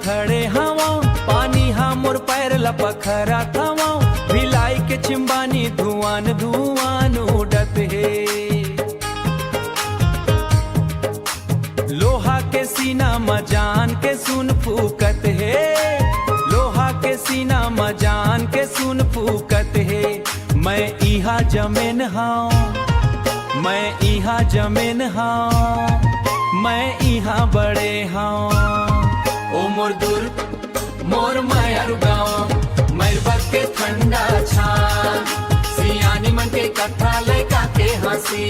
थड़े हवा पानी हाँ मोर पैर लपखरा थवा भिलाई के चिंबानी धुआन धुआन उड़त है। लोहा के सीना मजान के सुन फूकत है, लोहा के सीना मजान के सुन फूकत है। मैं इहा जमीन हाँ, मैं इहा जमीन हाँ, मैं इहा बड़े हाँ। ओ मोर दूर मोर मायर गाँव मैरबग के ठंडा छान सियानी मन के कथा लैका के हंसी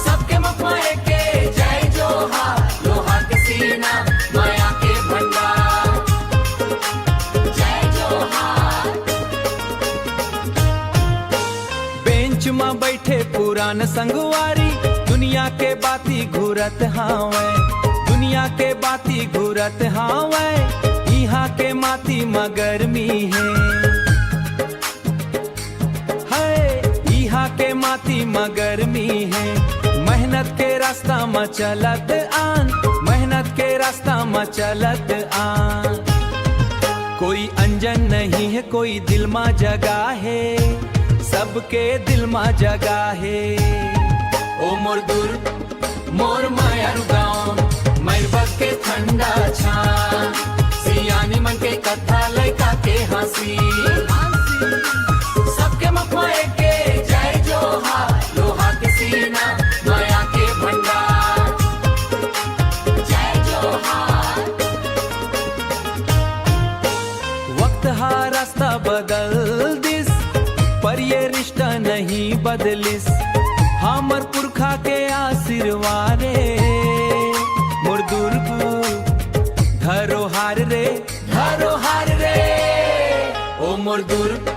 सबके मखमाए के जय जोहा लोहा के सीना माया के भंडार जय जोहार। बेंच में बैठे पुरान संगवारी दुनिया के बाती घूरत हावे, दुनिया के बाती घूरत हावे यहाँ के माती मगरमी है, यहाँ के माती मगरमी है। मेहनत के रास्ता में चलत आन, मेहनत के रास्ता में चलत आन। कोई अनजन नहीं है कोई दिल में जगा है, सबके दिल में जगा है। ओ मोर दूर मोर मायर गाँव मैरबग के ठंडा छान सियानी मन के कथा लैका के हंसी सबके मखमाए के जय जोहा लोहा के सीना माया के भंडार जय जोहार। वक्त हा रास्ता बदल दिस पर ये रिश्ता नहीं बदलिस, हमर पुरखा के आशीर्वाद मोर दुर्गु धरोहार रे, धरोहार रे। ओ मोर दुर्ग